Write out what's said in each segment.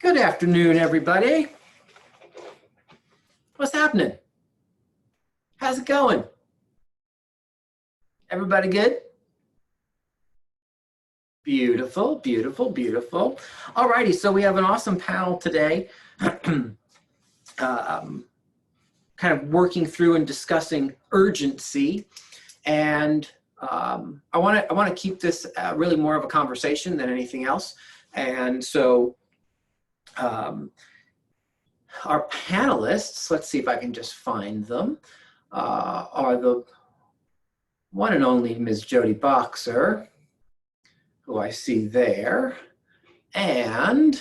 Good afternoon, everybody. What's happening? How's it going? Everybody good? Beautiful, beautiful, beautiful. All righty, so we have an awesome panel today, kind of working through and discussing urgency. And I want to keep this really more of a conversation than anything else. And so our panelists, let's see if I can just find them, are the one and only Ms. Jody Boxer, who I see there, and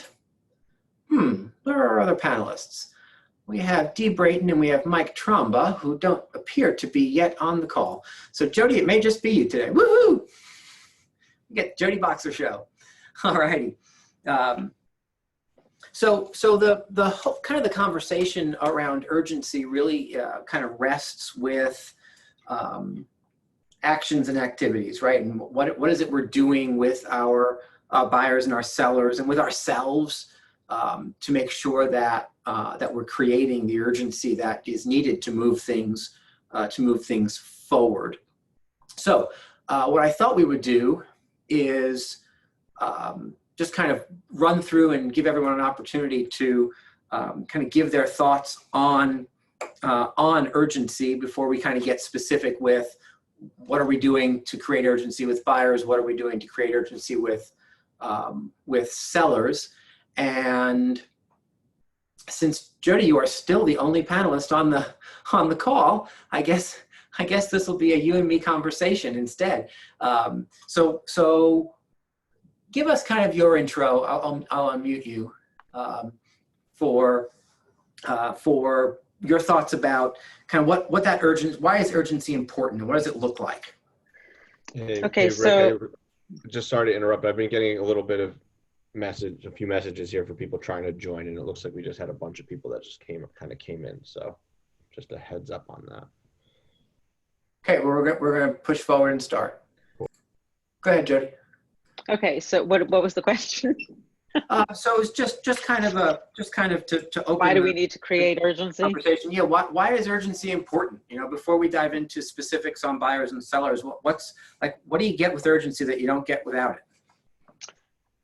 where are our other panelists? We have Dee Brayton and we have Mike Tromba, who don't appear to be yet on the call. So Jody, it may just be you today. Woohoo! We get Jody Boxer show. All righty. So the whole, kind of the conversation around urgency really kind of rests with actions and activities, right? And what is it we're doing with our buyers and our sellers and with ourselves to make sure that that we're creating the urgency that is needed to move things forward. So what I thought we would do is just kind of run through and give everyone an opportunity to kind of give their thoughts on urgency before we kind of get specific with what are we doing to create urgency with buyers, what are we doing to create urgency with sellers. And since Jody, you are still the only panelist on the call, I guess this will be a you and me conversation instead. So give us kind of your intro. I'll unmute you for your thoughts about kind of what that why is urgency important and what does it look like? Hey, okay, hey, Rick, so just sorry to interrupt. I've been getting a little bit of a few messages here for people trying to join, and it looks like we just had a bunch of people that just came in. So just a heads up on that. Okay, well, we're gonna push forward and start. Cool. Go ahead, Jody. okay, so what was the question? So it's just kind of to open. Why do we need to create urgency? Conversation. Yeah. Why is urgency important? You know, before we dive into specifics on buyers and sellers, what do you get with urgency that you don't get without it?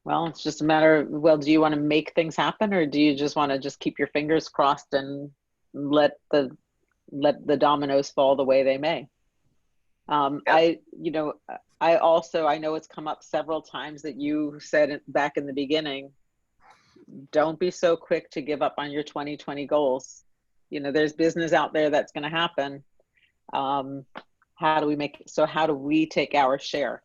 Well, it's just a matter of, well, do you want to make things happen, or do you just want to just keep your fingers crossed and let the dominoes fall the way they may? I know it's come up several times that you said back in the beginning, don't be so quick to give up on your 2020 goals. You know, there's business out there that's going to happen. How do we take our share?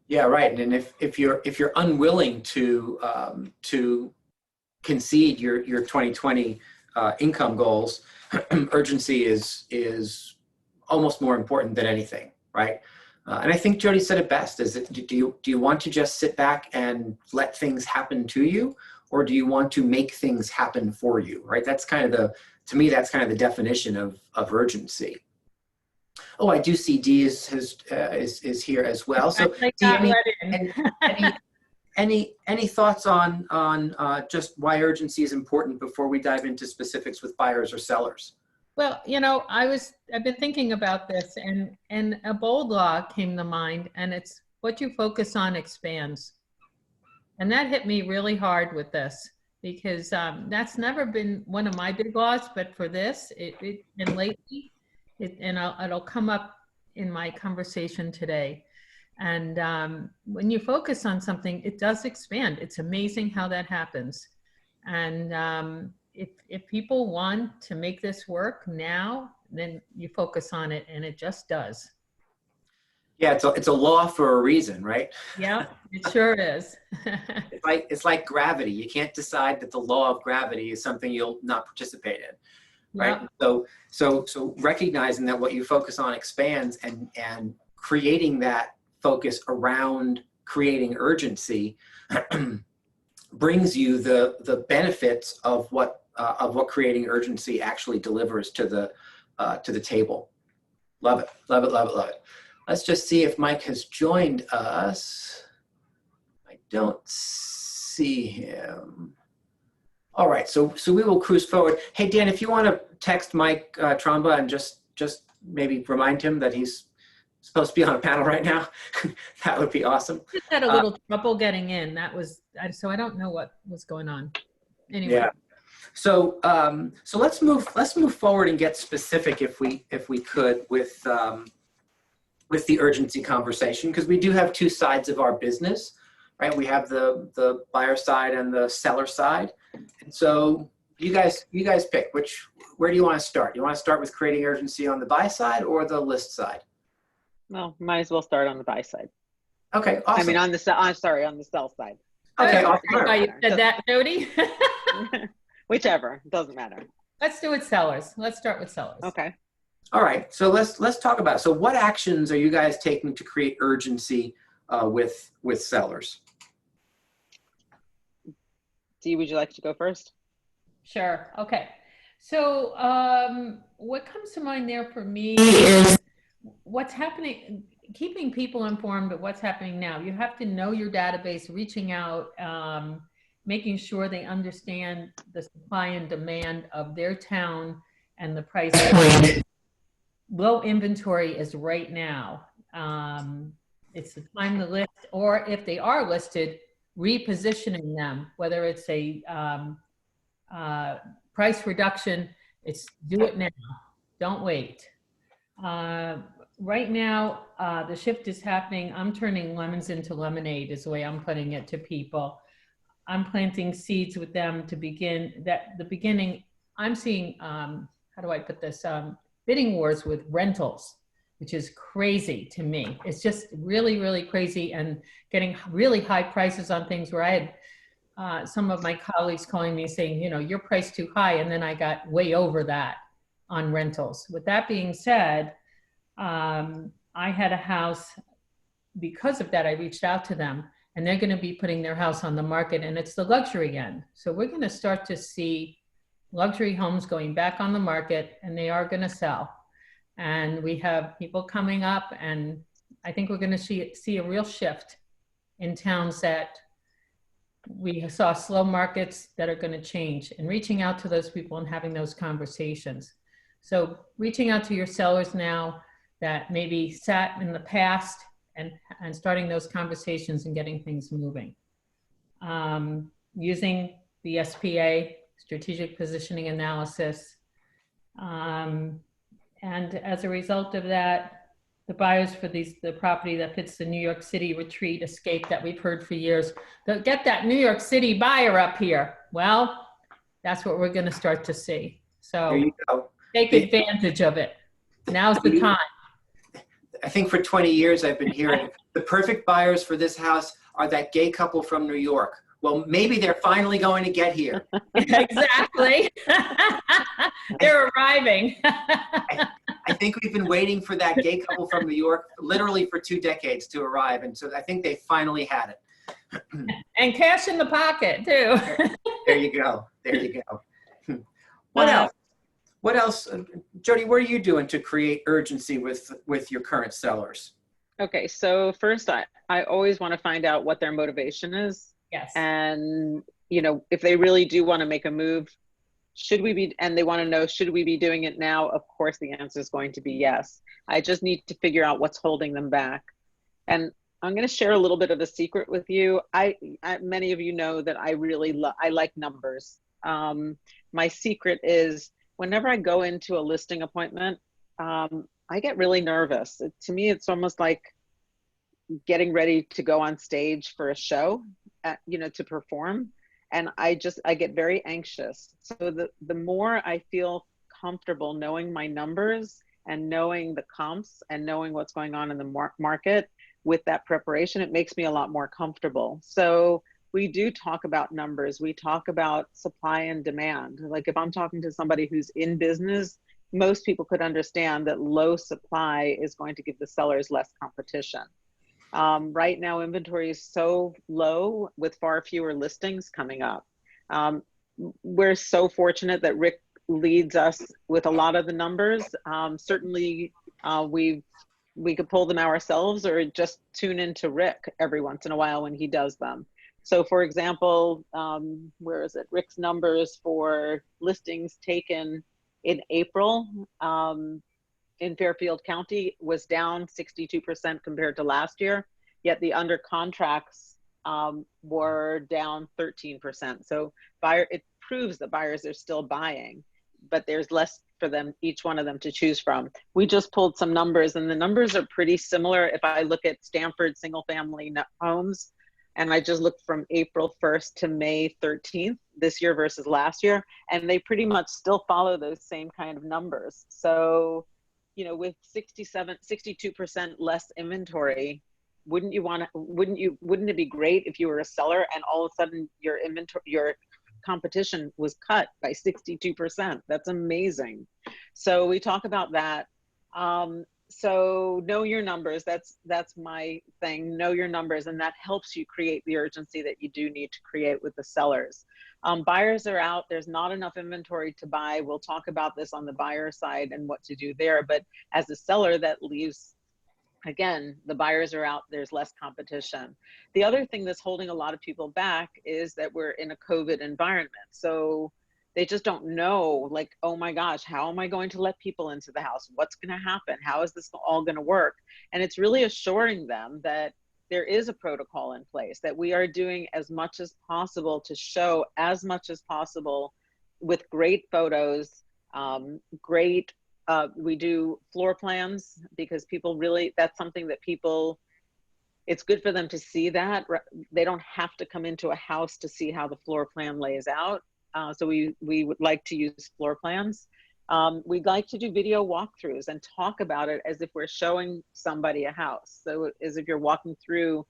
Yeah, right. And if you're unwilling to concede your 2020 income goals, urgency is almost more important than anything, right? And I think Jody said it best: do you want to just sit back and let things happen to you, or do you want to make things happen for you? Right? That's kind of to me that's kind of the definition of urgency. Oh, I do see Dee is here as well. So Dee, any thoughts on just why urgency is important before we dive into specifics with buyers or sellers? Well, you know, I've been thinking about this, and a bold law came to mind, and it's what you focus on expands. And that hit me really hard with this, because that's never been one of my big laws, but for this, and lately, it'll come up in my conversation today. And when you focus on something, it does expand. It's amazing how that happens. And if people want to make this work now, then you focus on it, and it just does. Yeah, it's a law for a reason, right? Yeah, it sure is. It's like gravity. You can't decide that the law of gravity is something you'll not participate in, right? Yeah. So recognizing that what you focus on expands, and creating that focus around creating urgency brings you the benefits of what creating urgency actually delivers to the table. Love it, love it, love it, love it. Let's just see if Mike has joined us. I don't see see him. All right, so we will cruise forward. Hey, Dan, if you want to text Mike Tromba and just maybe remind him that he's supposed to be on a panel right now, that would be awesome. Just had a little trouble getting in. So I don't know what was going on. Anyway. Yeah. So let's move forward and get specific if we could with the urgency conversation, because we do have two sides of our business, right? We have the buyer side and the seller side. And so you guys pick where do you want to start? You want to start with creating urgency on the buy side or the list side? Well, might as well start on the buy side. Okay, awesome. I mean, on the sell side. Okay, Oh, awesome. that's why you said that, Jody. Whichever, doesn't matter. Let's do it sellers. Let's start with sellers. Okay. All right, so let's talk about it. So what actions are you guys taking to create urgency with sellers? Dee, would you like to go first? Sure. Okay. So what comes to mind there for me is what's happening, keeping people informed of what's happening now. You have to know your database, reaching out, making sure they understand the supply and demand of their town and the price. Low inventory is right now. It's the time to list, or if they are listed, repositioning them, whether it's a price reduction, it's do it now, don't wait. Right now, the shift is happening. I'm turning lemons into lemonade is the way I'm putting it to people. I'm planting seeds with them to begin the beginning. I'm seeing, how do I put this? Bidding wars with rentals, which is crazy to me. It's just really, really crazy, and getting really high prices on things where I had some of my colleagues calling me saying, you're priced too high. And then I got way over that on rentals. With that being said, I had a house, because of that, I reached out to them, and they're going to be putting their house on the market, and it's the luxury end. So we're going to start to see luxury homes going back on the market, and they are going to sell. And we have people coming up, and I think we're going to see a real shift in towns that we saw slow markets that are going to change, and reaching out to those people and having those conversations. So reaching out to your sellers now that maybe sat in the past, and starting those conversations and getting things moving. Using the SPA, strategic positioning analysis. And as a result of that, the buyers for the property that fits the New York City retreat escape that we've heard for years, they'll get that New York City buyer up here. Well, that's what we're going to start to see. So There you go. take advantage of it. Now's the time. I think for 20 years I've been hearing the perfect buyers for this house are that gay couple from New York. Well, maybe they're finally going to get here. Exactly. They're arriving. I think we've been waiting for that gay couple from New York literally for 2 decades to arrive. And so I think they finally had it. And cash in the pocket too. There you go. There you go. What else? What else? Jody, what are you doing to create urgency with your current sellers? Okay, so first, I always want to find out what their motivation is. Yes. And, if they really do want to make a move, and they want to know, should we be doing it now? Of course, the answer is going to be yes. I just need to figure out what's holding them back. And I'm going to share a little bit of a secret with you. Many of you know that I really I like numbers. My secret is, whenever I go into a listing appointment, I get really nervous. To me, it's almost like getting ready to go on stage for a show, to perform. And I get very anxious. So the more I feel comfortable knowing my numbers and knowing the comps and knowing what's going on in the market with that preparation, it makes me a lot more comfortable. So we do talk about numbers. We talk about supply and demand. Like if I'm talking to somebody who's in business, most people could understand that low supply is going to give the sellers less competition. Right now, inventory is so low with far fewer listings coming up. We're so fortunate that Rick leads us with a lot of the numbers. Certainly, we could pull them ourselves or just tune into Rick every once in a while when he does them. So for example, where is it? Rick's numbers for listings taken in April in Fairfield County was down 62% compared to last year, yet the under contracts were down 13%. So it proves that buyers are still buying, but there's less for them, each one of them, to choose from. We just pulled some numbers, and the numbers are pretty similar. If I look at Stanford single family homes, and I just looked from April 1st to May 13th this year versus last year, and they pretty much still follow those same kind of numbers. So, you know, with 62% less inventory, wouldn't it be great if you were a seller and all of a sudden your inventory, your competition was cut by 62%? That's amazing. So we talk about that. So know your numbers. That's my thing. Know your numbers, and that helps you create the urgency that you do need to create with the sellers. Buyers are out. There's not enough inventory to buy. We'll talk about this on the buyer side and what to do there. But as a seller, that leaves, again, the buyers are out, there's less competition. The other thing that's holding a lot of people back is that we're in a COVID environment. So they just don't know, like, oh my gosh, how am I going to let people into the house? What's going to happen? How is this all going to work? And it's really assuring them that there is a protocol in place, that we are doing as much as possible to show as much as possible with great photos, we do floor plans, because people really, that's something that people, it's good for them to see that. They don't have to come into a house to see how the floor plan lays out. So we would like to use floor plans. We'd like to do video walkthroughs and talk about it as if we're showing somebody a house. So as if you're walking through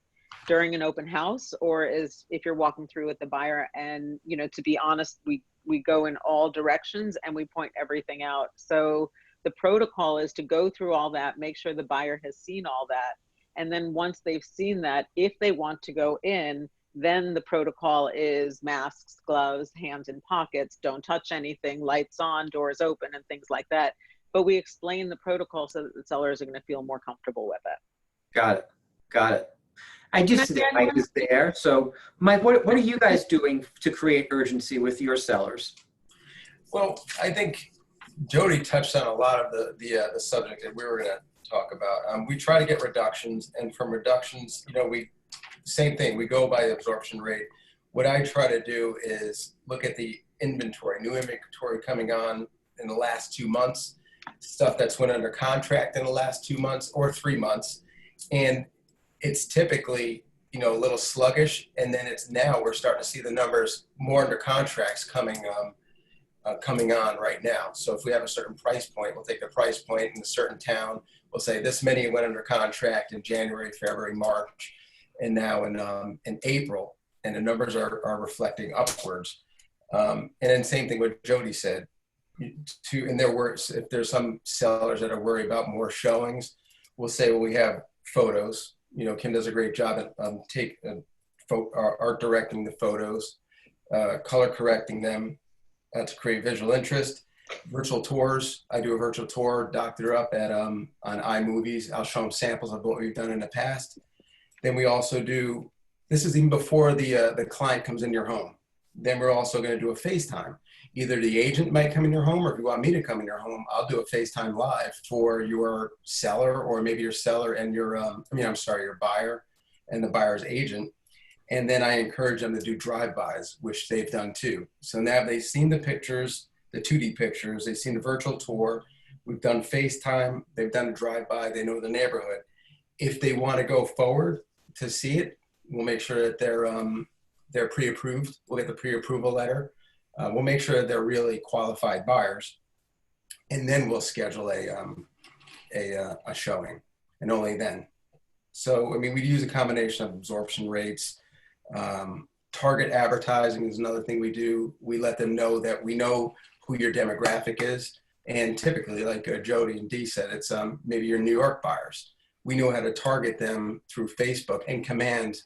during an open house, or as if you're walking through with the buyer. And, you know, to be honest, we go in all directions and we point everything out. So the protocol is to go through all that, make sure the buyer has seen all that. And then once they've seen that, if they want to go in, then the protocol is masks, gloves, hands in pockets, don't touch anything, lights on, doors open, and things like that. But we explain the protocol so that the sellers are going to feel more comfortable with it. Got it. Got it. I just see that Mike is there. So Mike, what are you guys doing to create urgency with your sellers? Well, I think Jody touched on a lot of the subject that we were going to talk about. We try to get reductions, and from reductions, you know, same thing, we go by the absorption rate. What I try to do is look at the inventory, new inventory coming on in the last 2 months, stuff that's went under contract in the last 2 months or 3 months. And it's typically, you know, a little sluggish. And then now we're starting to see the numbers more under contracts coming on right now. So if we have a certain price point, we'll take the price point in a certain town. We'll say this many went under contract in January, February, March, and now in April, and the numbers are reflecting upwards. And then same thing what Jody said. In their words, if there's some sellers that are worried about more showings, we'll say, well, we have photos. You know, Kim does a great job at art directing the photos, color correcting them, to create visual interest. Virtual tours. I do a virtual tour, doctor up at on iMovies. I'll show them samples of what we've done in the past. Then we also do, this is even before the client comes in your home. Then we're also going to do a FaceTime. Either the agent might come in your home, or if you want me to come in your home, I'll do a FaceTime live for your seller, or maybe your seller and your buyer and the buyer's agent. And then I encourage them to do drive-bys, which they've done too. So now they've seen the pictures, the 2D pictures, they've seen the virtual tour, we've done FaceTime, they've done a drive-by, they know the neighborhood. If they want to go forward to see it, we'll make sure that they're pre-approved. We'll get the pre-approval letter. We'll make sure that they're really qualified buyers, and then we'll schedule a showing, and only then. So, I mean, we use a combination of absorption rates. Target advertising is another thing we do. We let them know that we know who your demographic is. And typically, like Jody and Dee said, it's maybe your New York buyers. We know how to target them through Facebook and command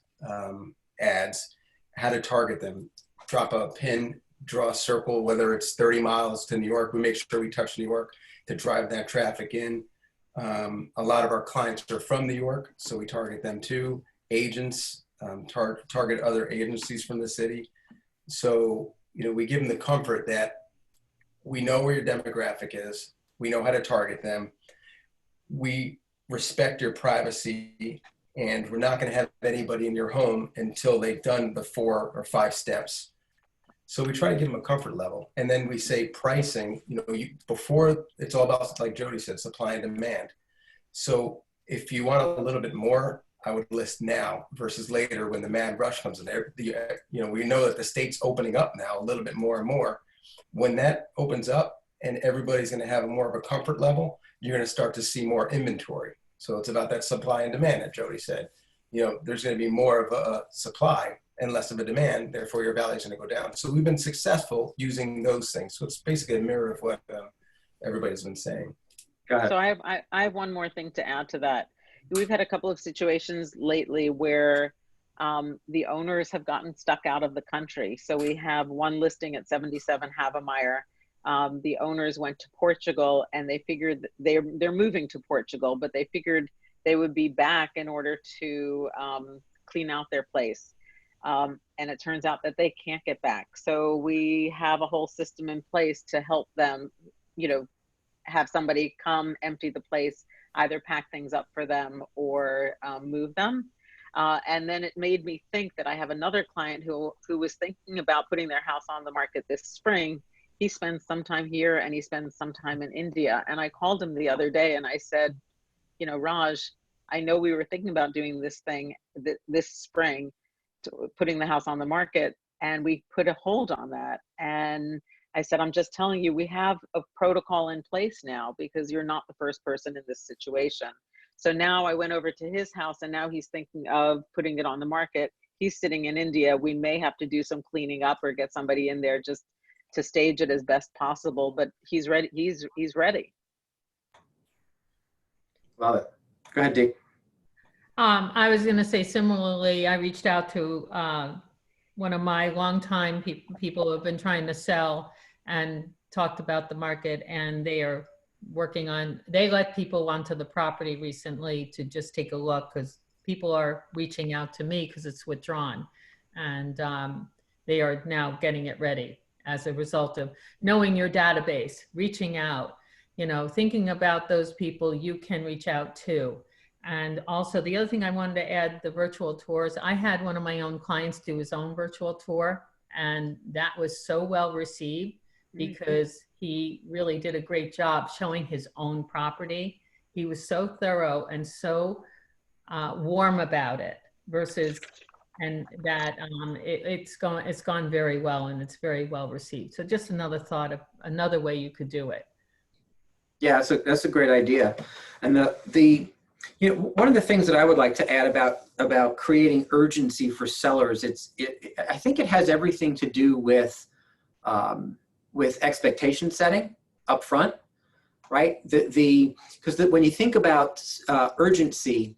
ads, how to target them. Drop a pin, draw a circle, whether it's 30 miles to New York. We make sure we touch New York to drive that traffic in. A lot of our clients are from New York, so we target them too. Agents, target other agencies from the city. So, we give them the comfort that we know where your demographic is. We know how to target them. We respect your privacy, and we're not going to have anybody in your home until they've done the 4 or 5 steps. So we try to give them a comfort level. And then we say pricing, before it's all about, like Jody said, supply and demand. So if you want a little bit more, I would list now versus later when the mad rush comes in there. We know that the state's opening up now a little bit more and more. When that opens up and everybody's going to have more of a comfort level, you're going to start to see more inventory. So it's about that supply and demand that Jody said. There's going to be more of a supply and less of a demand, therefore your value is going to go down. So we've been successful using those things. So it's basically a mirror of what everybody's been saying. Go ahead. So I have one more thing to add to that. We've had a couple of situations lately where the owners have gotten stuck out of the country. So we have one listing at 77 Havemeyer. The owners went to Portugal, and they figured they're moving to Portugal, but they figured they would be back in order to clean out their place. And it turns out that they can't get back. So we have a whole system in place to help them, have somebody come empty the place, either pack things up for them or move them. And then it made me think that I have another client who was thinking about putting their house on the market this spring. He spends some time here and he spends some time in India. And I called him the other day and I said, Raj, I know we were thinking about doing this thing this spring, putting the house on the market, and we put a hold on that. And I said, I'm just telling you, we have a protocol in place now because you're not the first person in this situation. So now I went over to his house and now he's thinking of putting it on the market. He's sitting in India. We may have to do some cleaning up or get somebody in there just to stage it as best possible, but he's ready. He's ready. Love it. Go ahead, Dee. I was going to say similarly, I reached out to one of my longtime people who have been trying to sell and talked about the market, and they are working on, they let people onto the property recently to just take a look because people are reaching out to me because it's withdrawn, and they are now getting it ready as a result of knowing your database, reaching out, thinking about those people you can reach out to. And also the other thing I wanted to add, the virtual tours. I had one of my own clients do his own virtual tour, and that was so well received because he really did a great job showing his own property. He was so thorough and so warm about it versus, and that it's gone very well and it's very well received. So just another thought of another way you could do it. Yeah, that's a great idea. And one of the things that I would like to add about creating urgency for sellers, I think it has everything to do with expectation setting up front, right? Because when you think about urgency,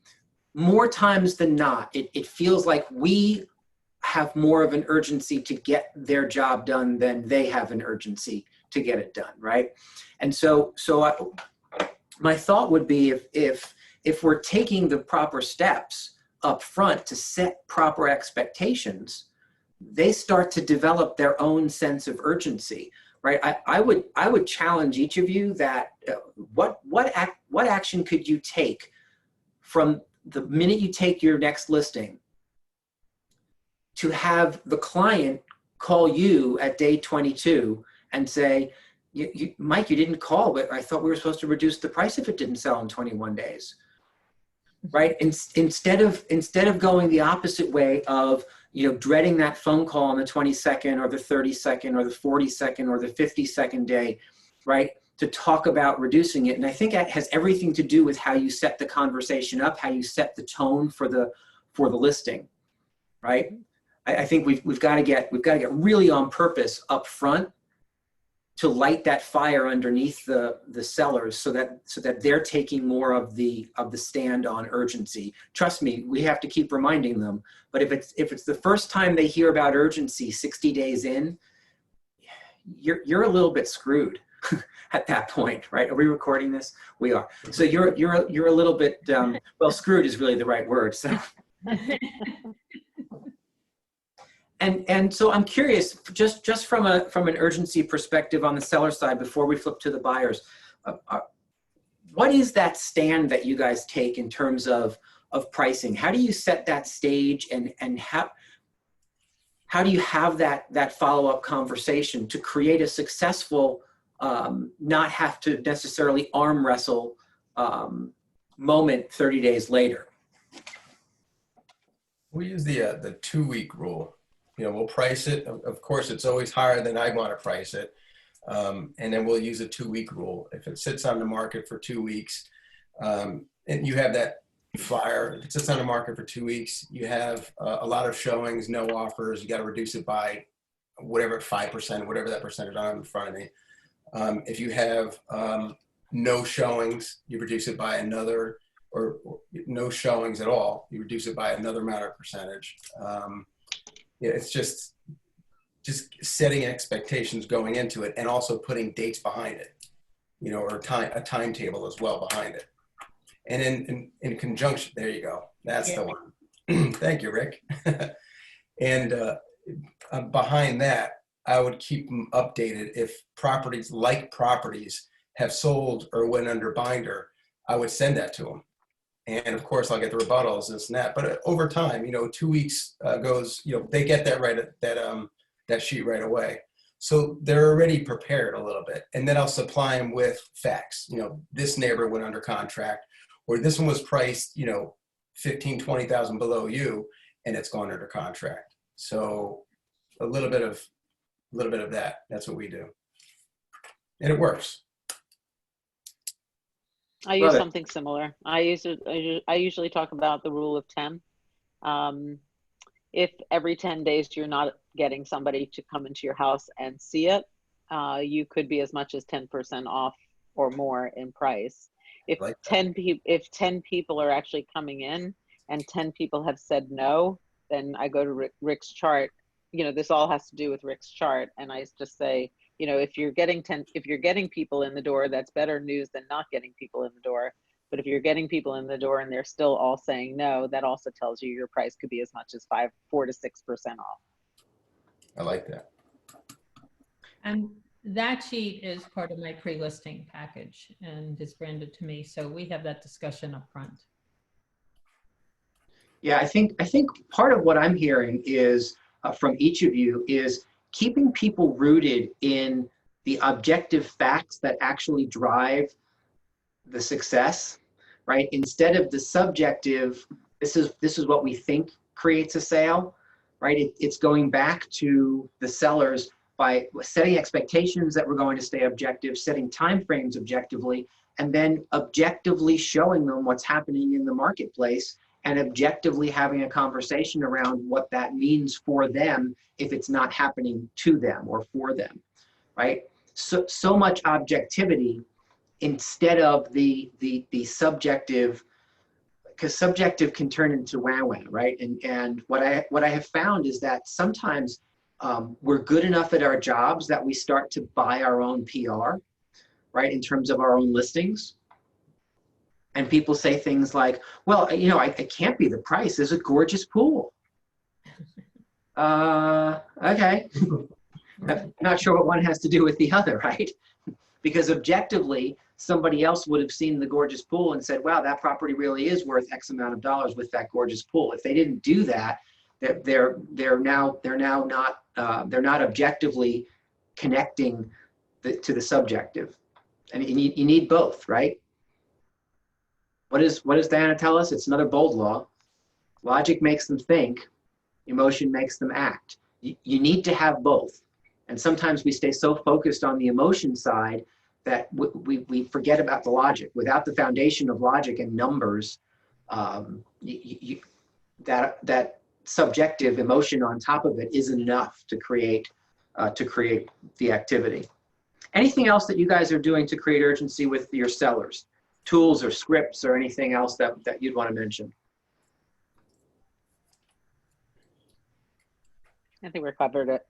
more times than not, it feels like we have more of an urgency to get their job done than they have an urgency to get it done, right? And so my thought would be if we're taking the proper steps up front to set proper expectations, they start to develop their own sense of urgency, right? I would challenge each of you that what action could you take from the minute you take your next listing to have the client call you at day 22 and say, Mike, you didn't call, but I thought we were supposed to reduce the price if it didn't sell in 21 days. Right? Instead of going the opposite way of, dreading that phone call on the 22nd or the 32nd or the 42nd or the 52nd day, right? To talk about reducing it. And I think that has everything to do with how you set the conversation up, how you set the tone for the listing, right? I think we've got to get really on purpose up front to light that fire underneath the sellers so that they're taking more of the stand on urgency. Trust me, we have to keep reminding them. But if it's the first time they hear about urgency 60 days in, you're a little bit screwed at that point, right? Are we recording this? We are. So you're a little bit well, screwed is really the right word. So And so I'm curious, just from an urgency perspective on the seller side, before we flip to the buyers, what is that stand that you guys take in terms of pricing? How do you set that stage, and how do you have that follow-up conversation to create a successful, not have to necessarily arm wrestle moment 30 days later? We use the 2-week rule. We'll price it. Of course, it's always higher than I want to price it. And then we'll use a 2-week rule. If it sits on the market for 2 weeks, and you have that flyer, if it sits on the market for 2 weeks, you have a lot of showings, no offers, you got to reduce it by whatever, 5%, whatever that percentage on in front of me. If you have no showings, you reduce it by another, or no showings at all, you reduce it by another amount of percentage. It's just setting expectations going into it, and also putting dates behind it, or a timetable as well behind it. And in conjunction, there you go. That's the one. Thank you, Rick. And behind that, I would keep them updated. If properties have sold or went under binder, I would send that to them. And of course, I'll get the rebuttals, this and that. But over time, 2 weeks goes, they get that sheet right away. So they're already prepared a little bit. And then I'll supply them with facts. This neighbor went under contract, or this one was priced, 15, 20,000 below you, and it's gone under contract. So a little bit of that. That's what we do. And it works. I use something similar. I usually talk about the rule of 10. If every 10 days you're not getting somebody to come into your house and see it, you could be as much as 10% off or more in price. If 10 people are actually coming in and 10 people have said no, then I go to Rick's chart. This all has to do with Rick's chart, and I just say, if you're getting people in the door, that's better news than not getting people in the door. But if you're getting people in the door and they're still all saying no, that also tells you your price could be as much as 4 to 6% off. I like that. And that sheet is part of my pre-listing package and is branded to me. So we have that discussion up front. Yeah, I think part of what I'm hearing is from each of you is keeping people rooted in the objective facts that actually drive the success, right? Instead of the subjective, this is what we think creates a sale, right? It's going back to the sellers by setting expectations that we're going to stay objective, setting timeframes objectively, and then objectively showing them what's happening in the marketplace, and objectively having a conversation around what that means for them if it's not happening to them or for them, right? So much objectivity instead of the subjective, because subjective can turn into wah-wah, right? And what I have found is that sometimes we're good enough at our jobs that we start to buy our own PR, right? In terms of our own listings. And people say things like, well, it can't be the price. There's a gorgeous pool. Okay. I'm not sure what one has to do with the other, right? Because objectively, somebody else would have seen the gorgeous pool and said, wow, that property really is worth X amount of dollars with that gorgeous pool. If they didn't do that, they're not objectively connecting to the subjective. And you need both, right? What does Diana tell us? It's another bold law. Logic makes them think, emotion makes them act. You need to have both. And sometimes we stay so focused on the emotion side that we forget about the logic. Without the foundation of logic and numbers, that subjective emotion on top of it isn't enough to create the activity. Anything else that you guys are doing to create urgency with your sellers? Tools or scripts or anything else that you'd want to mention? I think we're covered it.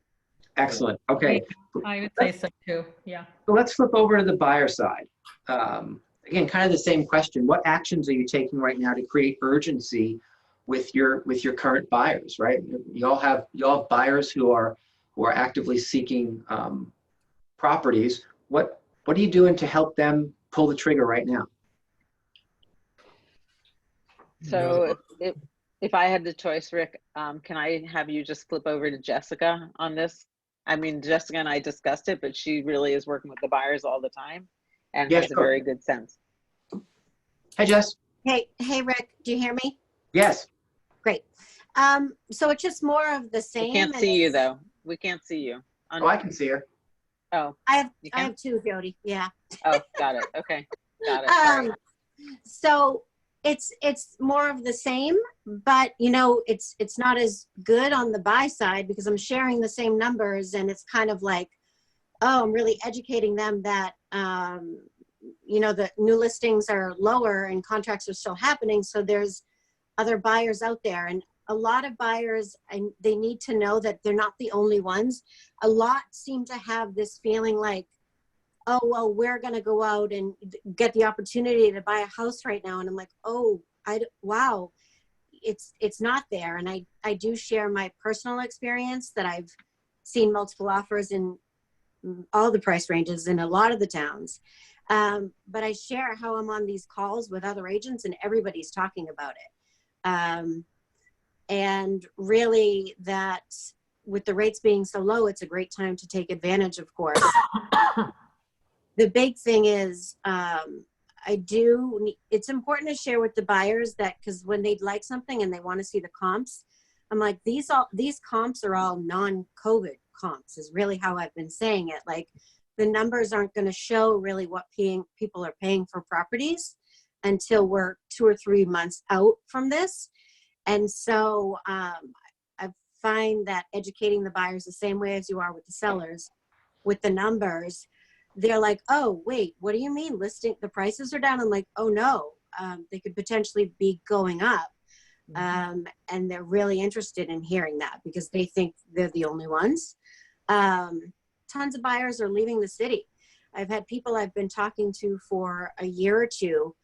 Excellent. Okay. I would say so too. Yeah. So let's flip over to the buyer side. Again, kind of the same question. What actions are you taking right now to create urgency with your current buyers, right? You all have buyers who are actively seeking properties. What are you doing to help them pull the trigger right now? So if I had the choice, Rick, can I have you just flip over to Jessica on this? I mean, Jessica and I discussed it, but she really is working with the buyers all the time and Yeah, has a sure. very good sense. Hey, Jess. Hey, Rick, do you hear me? Yes. Great. So it's just more of the same. We can't see you though. We can't see you. Oh, I can see her. Oh, I you can? have two, Jody. Yeah. Oh, got it. Okay. Got it. Sorry. So it's more of the same, but it's not as good on the buy side because I'm sharing the same numbers, and it's kind of like, oh, I'm really educating them that the new listings are lower and contracts are still happening. So there's other buyers out there, and a lot of buyers, and they need to know that they're not the only ones. A lot seem to have this feeling like, oh, well, we're going to go out and get the opportunity to buy a house right now. And I'm like, oh, wow, it's not there. And I do share my personal experience that I've seen multiple offers in all the price ranges in a lot of the towns. But I share how I'm on these calls with other agents and everybody's talking about it. And really that with the rates being so low, it's a great time to take advantage, of course. The big thing is, it's important to share with the buyers that, because when they'd like something and they want to see the comps, I'm like, these comps are all non-COVID comps is really how I've been saying it. Like the numbers aren't going to show really what people are paying for properties until we're 2 or 3 months out from this. And so I find that educating the buyers the same way as you are with the sellers, with the numbers, they're like, oh, wait, what do you mean listing? The prices are down. I'm like, oh no, they could potentially be going up. And they're really interested in hearing that because they think they're the only ones. Tons of buyers are leaving the city. I've had people I've been talking to for a year or two.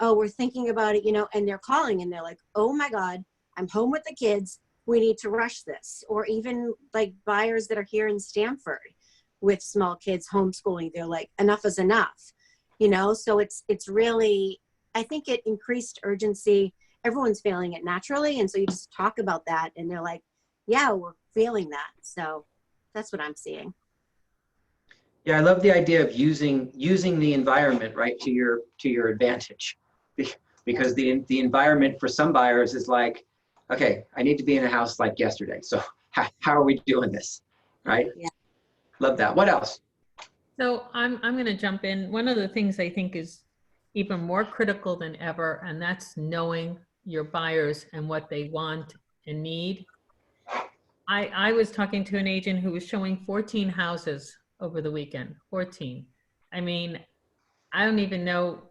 Oh, we're thinking about it, and they're calling and they're like, oh my God, I'm home with the kids. We need to rush this. Or even like buyers that are here in Stamford with small kids homeschooling, they're like, enough is enough, so it's really, I think it increased urgency. Everyone's feeling it naturally. And so you just talk about that and they're like, yeah, we're feeling that. So that's what I'm seeing. Yeah, I love the idea of using the environment, right, to your advantage, because the environment for some buyers is like, okay, I need to be in a house like yesterday. So how are we doing this, right? Yeah. Love that. What else? So I'm going to jump in. One of the things I think is even more critical than ever, and that's knowing your buyers and what they want and need. I was talking to an agent who was showing 14 houses over the weekend, 14. I mean, I don't even know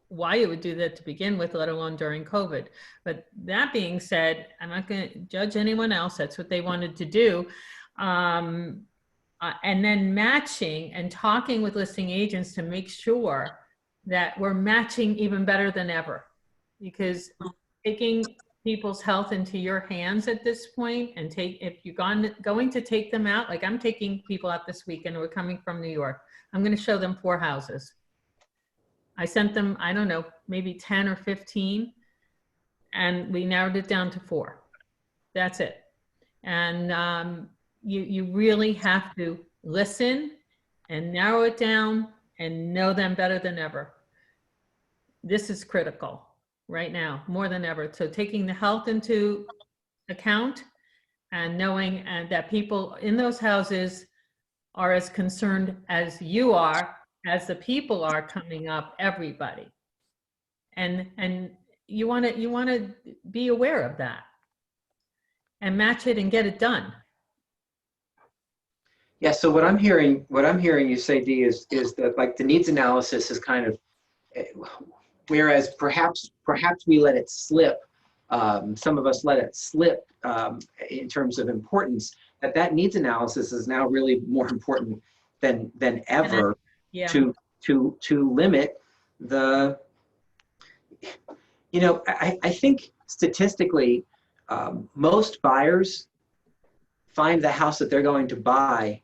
why it would do that to begin with, let alone during COVID. But that being said, I'm not going to judge anyone else. That's what they wanted to do. And then matching and talking with listing agents to make sure that we're matching even better than ever, because taking people's health into your hands at this point, and if you're going to take them out, like I'm taking people out this weekend who are coming from New York, I'm going to show them 4 houses. I sent them, I don't know, maybe 10 or 15, and we narrowed it down to 4. That's it. And you really have to listen and narrow it down and know them better than ever. This is critical right now, more than ever. So taking the health into account and knowing that people in those houses are as concerned as you are, as the people are coming up, everybody. And you want to be aware of that and match it and get it done. Yeah, so what I'm hearing you say, Dee, is that like the needs analysis is kind of, whereas perhaps we let it slip, some of us let it slip in terms of importance, that needs analysis is now really more important than ever. Yeah. to limit the, I think statistically, most buyers find the house that they're going to buy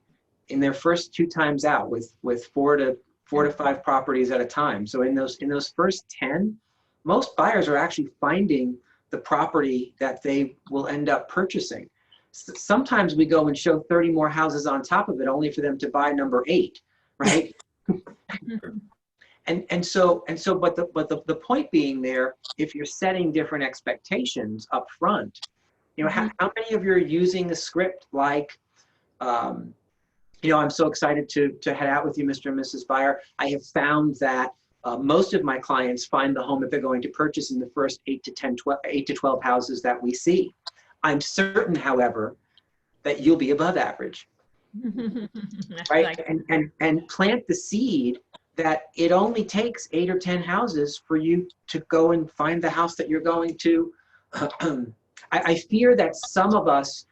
in their first 2 times out with 4 to 5 properties at a time. So in those first 10, most buyers are actually finding the property that they will end up purchasing. Sometimes we go and show 30 more houses on top of it only for them to buy number 8, right? And so but the point being there, if you're setting different expectations up front, you know, how many of you are using a script like, you know, I'm so excited to head out with you, Mr. and Mrs. Buyer. I have found that most of my clients find the home that they're going to purchase in the first 8 to 12 houses that we see. I'm certain, however, that you'll be above average, right? And plant the seed that it only takes 8 or 10 houses for you to go and find the house that you're going to. I fear that some of us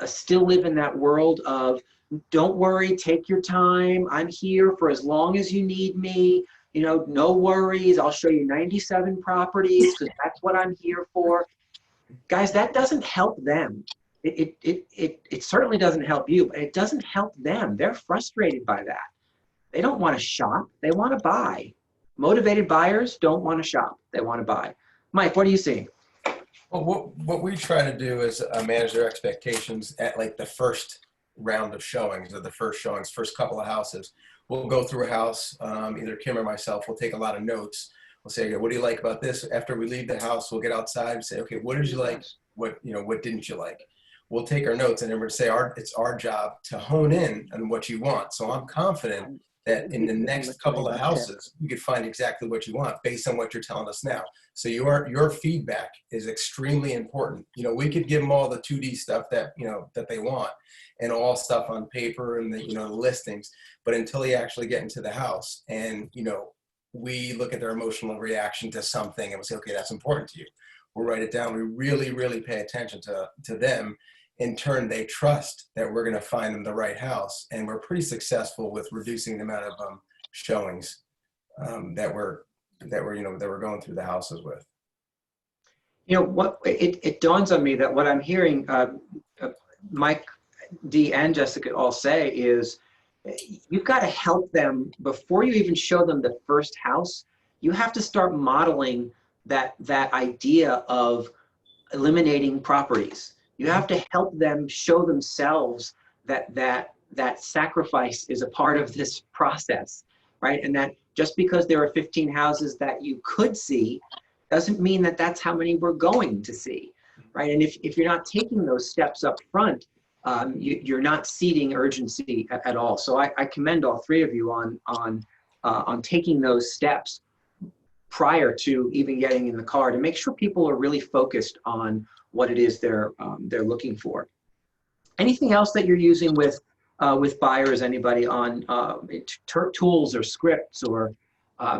still live in that world of, don't worry, take your time. I'm here for as long as you need me. You know, no worries. I'll show you 97 properties because that's what I'm here for. Guys, that doesn't help them. It certainly doesn't help you, but it doesn't help them. They're frustrated by that. They don't want to shop. They want to buy. Motivated buyers don't want to shop. They want to buy. Mike, what are you seeing? Well, what we try to do is manage their expectations at like the first round of showings, or the first couple of houses. We'll go through a house, either Kim or myself, we'll take a lot of notes. We'll say, okay, what do you like about this? After we leave the house, we'll get outside and say, okay, what did you like? What didn't you like? We'll take our notes and then we'll say, it's our job to hone in on what you want. So I'm confident that in the next couple of houses, you could find exactly what you want based on what you're telling us now. So your feedback is extremely important. You know, we could give them all the 2D stuff that, you know, that they want, and all stuff on paper and the, you know, the listings, but until you actually get into the house and, you know, we look at their emotional reaction to something and we say, okay, that's important to you. We'll write it down. We really, really pay attention to them. In turn, they trust that we're going to find them the right house, and we're pretty successful with reducing the amount of showings that we're going through the houses with. You know what? It dawns on me that what I'm hearing Mike, Dee, and Jessica all say is, you've got to help them before you even show them the first house. You have to start modeling that idea of eliminating properties. You have to help them show themselves that sacrifice is a part of this process, right? And that just because there are 15 houses that you could see doesn't mean that that's how many we're going to see, right? And if you're not taking those steps up front, you're not seeding urgency at all. So I commend all 3 of you on taking those steps prior to even getting in the car to make sure people are really focused on what it is they're looking for. Anything else that you're using with buyers? Anybody on tools or scripts or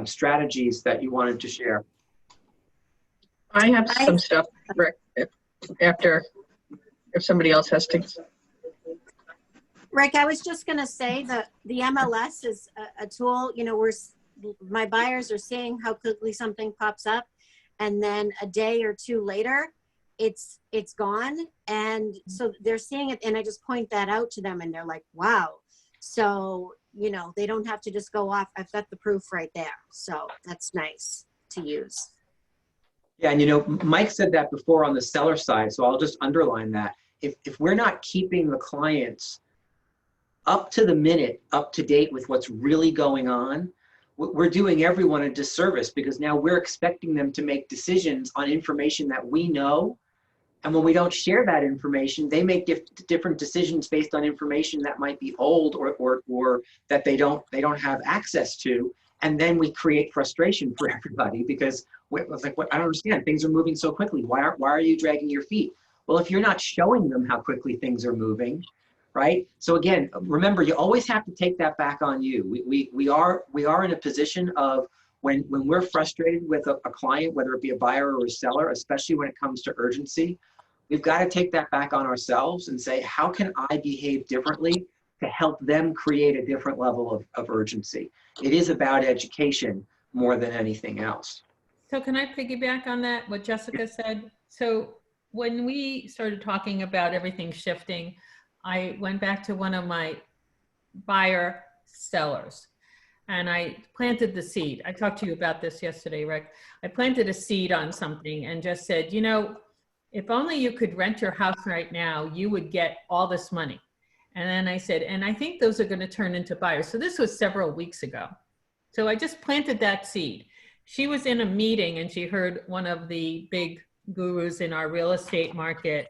strategies that you wanted to share? I have some stuff, Rick, if somebody else has things. Rick, I was just going to say that the MLS is a tool, you know, my buyers are seeing how quickly something pops up, and then a day or 2 later, it's gone. And so they're seeing it, and I just point that out to them and they're like, wow. So, you know, they don't have to just go off. I've got the proof right there. So that's nice to use. Yeah, and you know, Mike said that before on the seller side, so I'll just underline that. If we're not keeping the clients up to the minute, up to date with what's really going on, we're doing everyone a disservice, because now we're expecting them to make decisions on information that we know. And when we don't share that information, they make different decisions based on information that might be old or that they don't have access to. And then we create frustration for everybody, because it's like, I don't understand. Things are moving so quickly. Why are you dragging your feet? Well, if you're not showing them how quickly things are moving, right? So again, remember, you always have to take that back on you. We are in a position of when we're frustrated with a client, whether it be a buyer or a seller, especially when it comes to urgency, we've got to take that back on ourselves and say, how can I behave differently to help them create a different level of urgency? It is about education more than anything else. So can I piggyback on that, what Jessica said? So when we started talking about everything shifting, I went back to one of my buyer sellers and I planted the seed. I talked to you about this yesterday, Rick. I planted a seed on something and just said, you know, if only you could rent your house right now, you would get all this money. And then I said, and I think those are going to turn into buyers. So this was several weeks ago. So I just planted that seed. She was in a meeting and she heard one of the big gurus in our real estate market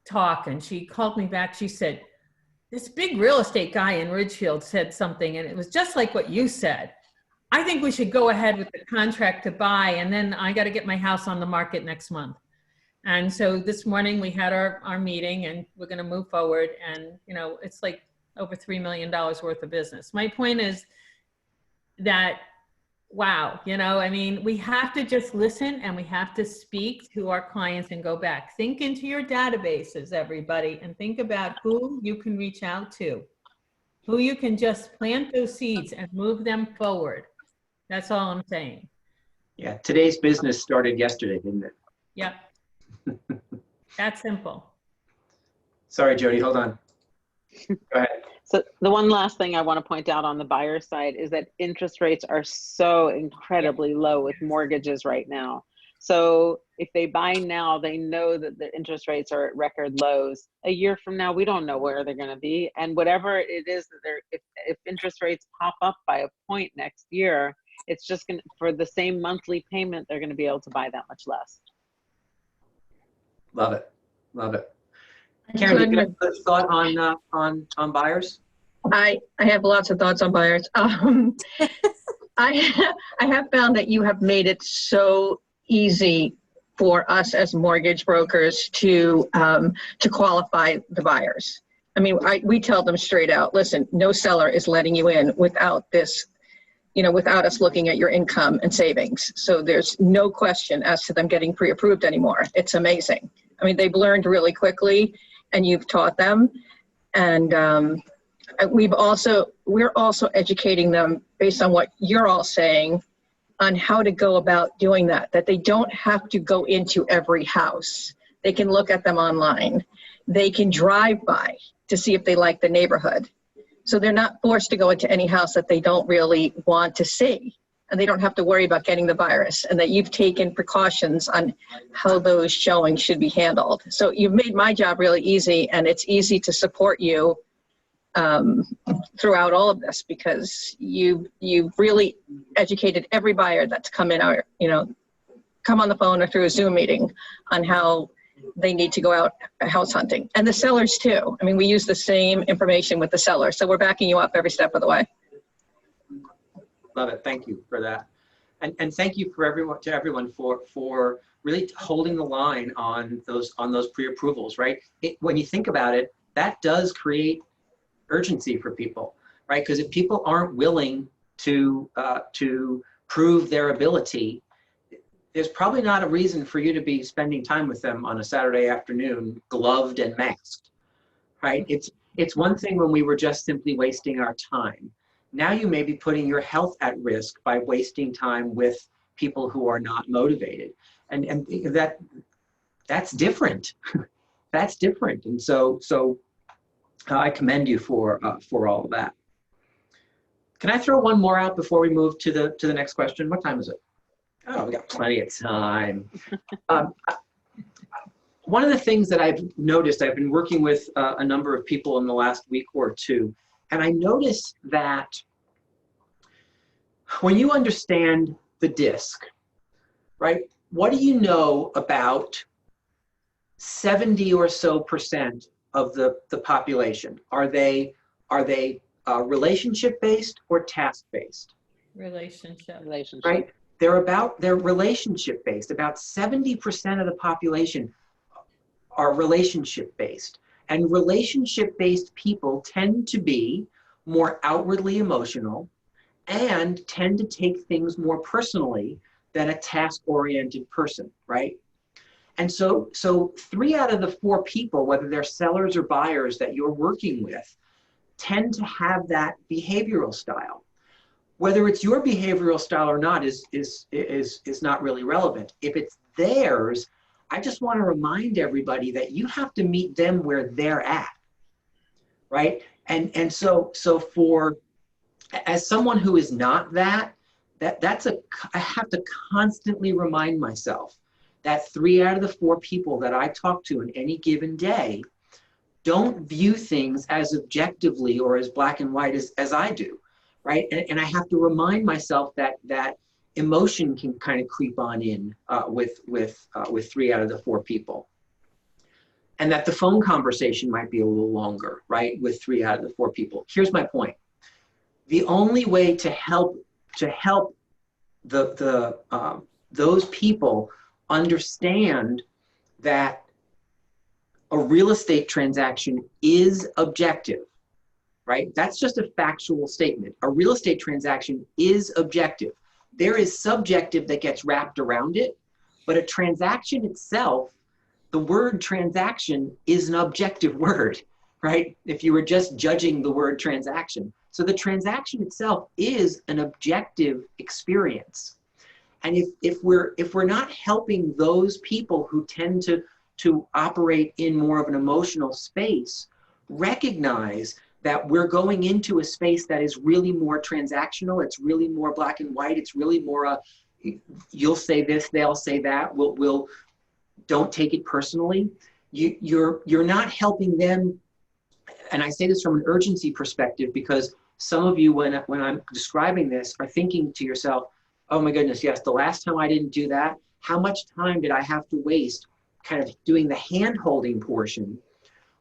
talk, and she called me back. She said, this big real estate guy in Ridgefield said something, and it was just like what you said. I think we should go ahead with the contract to buy, and then I got to get my house on the market next month. And so this morning we had our meeting, and we're going to move forward. And, you know, it's like over $3 million worth of business. My point is that, wow, you know, I mean, we have to just listen and we have to speak to our clients and go back. Think into your databases, everybody, and think about who you can reach out to, who you can just plant those seeds and move them forward. That's all I'm saying. Yeah, today's business started yesterday, didn't it? Yep. That's simple. Sorry, Jody, hold on. Go ahead. So the one last thing I want to point out on the buyer side is that interest rates are so incredibly low with mortgages right now. So if they buy now, they know that the interest rates are at record lows. A year from now, we don't know where they're going to be. And whatever it is that if interest rates pop up by a point next year, it's just going to, for the same monthly payment, they're going to be able to buy that much less. Love it. Love it. Karen, do you have a thought on buyers? I have lots of thoughts on buyers. I have found that you have made it so easy for us as mortgage brokers to qualify the buyers. I mean, we tell them straight out, listen, no seller is letting you in without this, you know, without us looking at your income and savings. So there's no question as to them getting pre-approved anymore. It's amazing. I mean, they've learned really quickly and you've taught them. And we're also educating them based on what you're all saying on how to go about doing that they don't have to go into every house. They can look at them online. They can drive by to see if they like the neighborhood. So they're not forced to go into any house that they don't really want to see. And they don't have to worry about getting the virus, and that you've taken precautions on how those showings should be handled. So you've made my job really easy, and it's easy to support you throughout all of this, because you've really educated every buyer that's come in our, you know, come on the phone or through a Zoom meeting on how they need to go out house hunting. And the sellers too. I mean, we use the same information with the seller. So we're backing you up every step of the way. Love it. Thank you for that. And thank you for everyone for really holding the line on those pre-approvals, right? When you think about it, that does create urgency for people, right? Because if people aren't willing to prove their ability, there's probably not a reason for you to be spending time with them on a Saturday afternoon, gloved and masked, right? It's one thing when we were just simply wasting our time. Now you may be putting your health at risk by wasting time with people who are not motivated. And that's different. That's different. And so I commend you for all of that. Can I throw one more out before we move to the next question? What time is it? Oh, we got plenty of time. One of the things that I've noticed, I've been working with a number of people in the last week or two, and I noticed that when you understand the DISC, right, what do you know about 70 or so % of the population? Are they relationship-based or task-based? Relationship. Right? They're relationship-based. About 70% of the population are relationship-based. And relationship-based people tend to be more outwardly emotional and tend to take things more personally than a task-oriented person, right? And so 3 out of the 4 people, whether they're sellers or buyers that you're working with, tend to have that behavioral style. Whether it's your behavioral style or not is not really relevant. If it's theirs, I just want to remind everybody that you have to meet them where they're at, right? And so for, as someone who is not that, I have to constantly remind myself that 3 out of the 4 people that I talk to in any given day don't view things as objectively or as black and white as I do, right? And I have to remind myself that emotion can kind of creep on in with 3 out of the 4 people. And that the phone conversation might be a little longer, right, with 3 out of the 4 people. Here's my point. The only way to help those people understand that a real estate transaction is objective, right? That's just a factual statement. A real estate transaction is objective. There is subjective that gets wrapped around it, but a transaction itself, the word transaction is an objective word, right? If you were just judging the word transaction. So the transaction itself is an objective experience. And if we're not helping those people who tend to operate in more of an emotional space, recognize that we're going into a space that is really more transactional. It's really more black and white. It's really more you'll say this, they'll say that. We'll don't take it personally. You're not helping them. And I say this from an urgency perspective because some of you, when I'm describing this, are thinking to yourself, oh my goodness, yes, the last time I didn't do that, how much time did I have to waste kind of doing the hand-holding portion,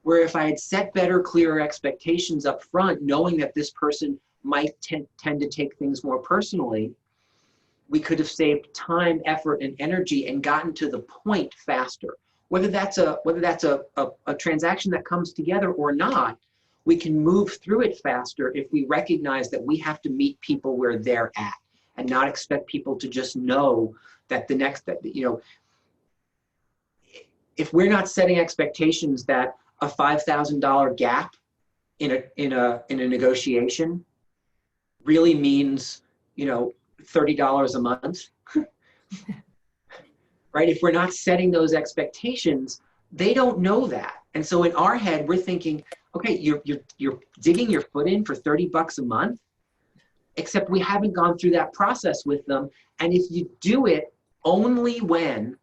where if I had set better, clearer expectations up front, knowing that this person might tend to take things more personally, we could have saved time, effort, and energy and gotten to the point faster. Whether that's a transaction that comes together or not, we can move through it faster if we recognize that we have to meet people where they're at and not expect people to just know that if we're not setting expectations that a $5,000 gap in a negotiation really means, $30 a month, right? If we're not setting those expectations, they don't know that. And so in our head, we're thinking, okay, you're digging your foot in for $30 a month, except we haven't gone through that process with them. And if you do it only when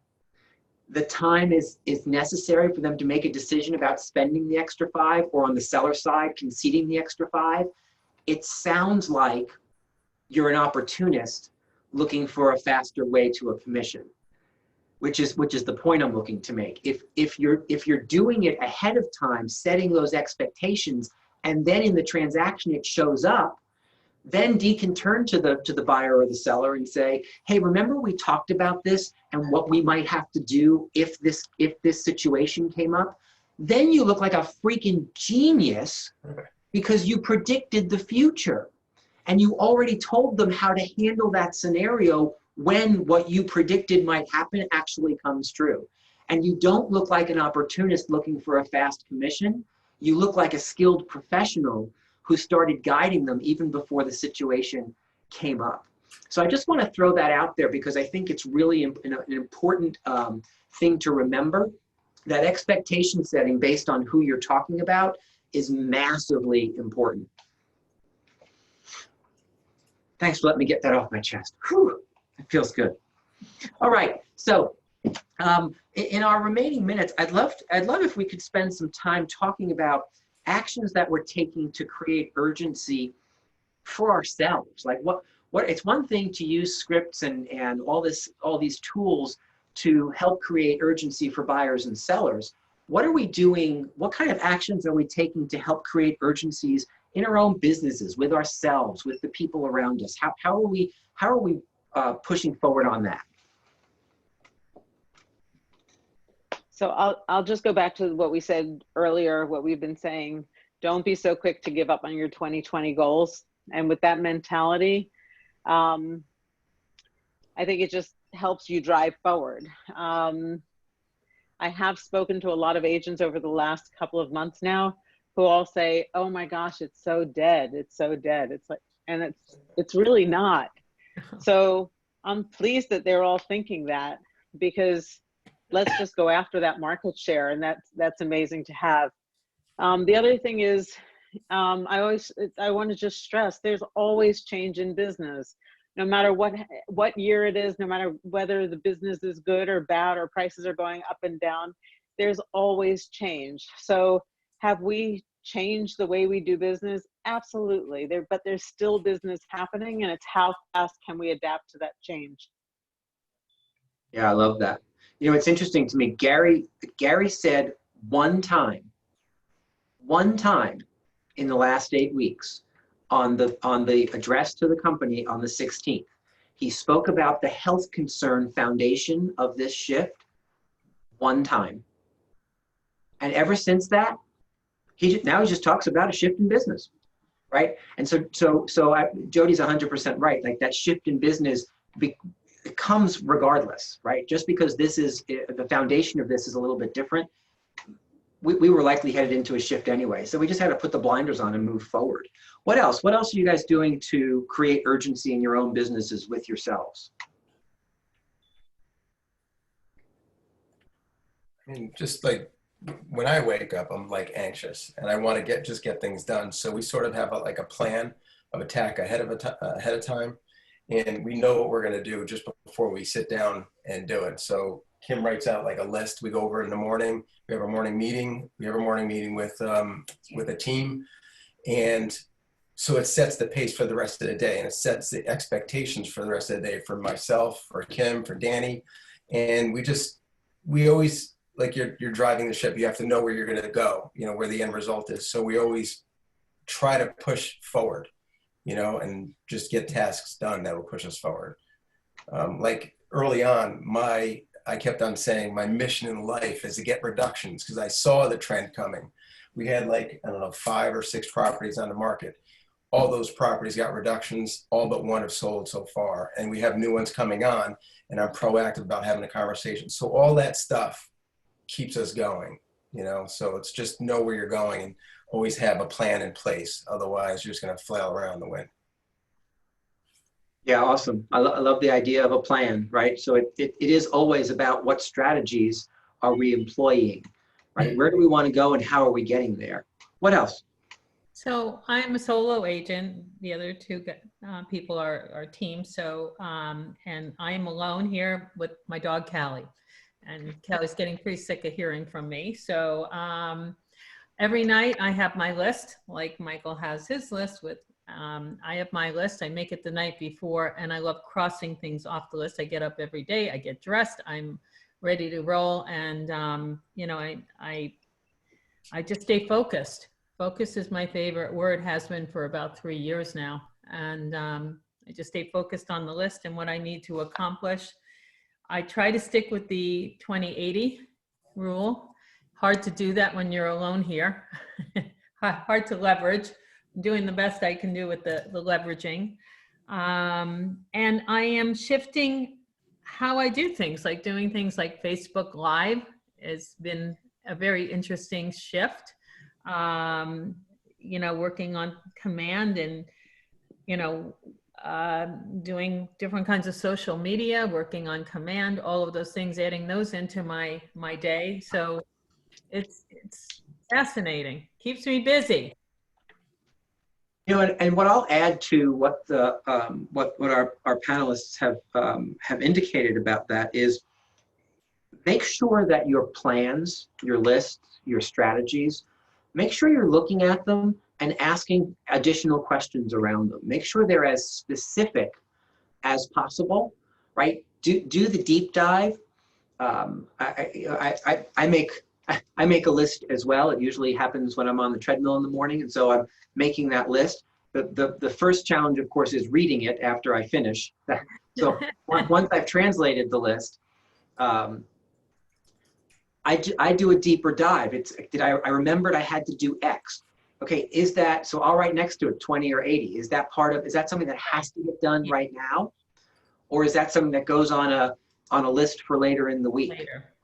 the time is necessary for them to make a decision about spending the extra 5, or on the seller side, conceding the extra 5, it sounds like you're an opportunist looking for a faster way to a commission, which is the point I'm looking to make. If you're doing it ahead of time, setting those expectations, and then in the transaction it shows up, then Dee can turn to the buyer or the seller and say, hey, remember we talked about this and what we might have to do if this situation came up? Then you look like a freaking genius because you predicted the future and you already told them how to handle that scenario when what you predicted might happen actually comes true. And you don't look like an opportunist looking for a fast commission. You look like a skilled professional who started guiding them even before the situation came up. So I just want to throw that out there because I think it's really an important thing to remember, that expectation setting based on who you're talking about is massively important. Thanks for letting me get that off my chest. Whew, it feels good. All right, so in our remaining minutes, I'd love if we could spend some time talking about actions that we're taking to create urgency for ourselves. Like what it's one thing to use scripts and all these tools to help create urgency for buyers and sellers. What are we doing? What kind of actions are we taking to help create urgencies in our own businesses, with ourselves, with the people around us? How are we pushing forward on that? So I'll just go back to what we said earlier, what we've been saying. Don't be so quick to give up on your 2020 goals. And with that mentality, I think it just helps you drive forward. I have spoken to a lot of agents over the last couple of months now who all say, oh my gosh, it's so dead. It's so dead. It's like, and it's really not. So I'm pleased that they're all thinking that, because let's just go after that market share, and that's amazing to have. The other thing is, I want to just stress, there's always change in business. No matter what year it is, no matter whether the business is good or bad or prices are going up and down, there's always change. So have we changed the way we do business? Absolutely. But there's still business happening, and it's how fast can we adapt to that change? Yeah, I love that. You know, it's interesting to me. Gary said one time in the last 8 weeks on the address to the company on the 16th, he spoke about the health concern foundation of this shift one time. And ever since that, he just talks about a shift in business, right? And so Jody's 100% right. Like, that shift in business it comes regardless, right? Just because this is the foundation of this is a little bit different, we were likely headed into a shift anyway. So we just had to put the blinders on and move forward. What else? What else are you guys doing to create urgency in your own businesses with yourselves? I mean, just like when I wake up, I'm like anxious and I want to just get things done. So we sort of have like a plan of attack ahead of time. And we know what we're going to do just before we sit down and do it. So Kim writes out like a list. We go over it in the morning. We have a morning meeting. We have a morning meeting with a team. And so it sets the pace for the rest of the day, and it sets the expectations for the rest of the day for myself, for Kim, for Danny. And we always, like you're driving the ship, you have to know where you're going to go, you know, where the end result is. So we always try to push forward, you know, and just get tasks done that will push us forward. Like early on, I kept on saying my mission in life is to get reductions, because I saw the trend coming. We had like, I don't know, 5 or 6 properties on the market. All those properties got reductions, all but one have sold so far. And we have new ones coming on, and I'm proactive about having a conversation. So all that stuff keeps us going, you know? So it's just know where you're going and always have a plan in place. Otherwise, you're just going to flail around the wind. Yeah, awesome. I love the idea of a plan, right? So it is always about what strategies are we employing, right? Where do we want to go and how are we getting there? What else? So I'm a solo agent. The other two people are team. So, and I am alone here with my dog, Callie. And Callie's getting pretty sick of hearing from me. So every night I have my list, like Michael has his list with, I have my list. I make it the night before, and I love crossing things off the list. I get up every day, I get dressed, I'm ready to roll. And, you know, I just stay focused. Focus is my favorite word, has been for about 3 years now. And I just stay focused on the list and what I need to accomplish. I try to stick with the 20-80 rule. Hard to do that when you're alone here. Hard to leverage. I'm doing the best I can do with the leveraging. And I am shifting how I do things, like doing things like Facebook Live has been a very interesting shift. You know, working on command and, you know, doing different kinds of social media, working on command, all of those things, adding those into my day. So it's fascinating, keeps me busy. You know, and what I'll add to what the what our panelists have indicated about that is, make sure that your plans, your lists, your strategies, make sure you're looking at them and asking additional questions around them. Make sure they're as specific as possible, right? Do the deep dive. I make a list as well. It usually happens when I'm on the treadmill in the morning, and so I'm making that list. The first challenge, of course, is reading it after I finish. So once I've translated the list, I do a deeper dive. I remembered I had to do X. Okay, is that, so I'll write next to it 20 or 80. Is that something that has to get done right now? Or is that something that goes on a list for later in the week,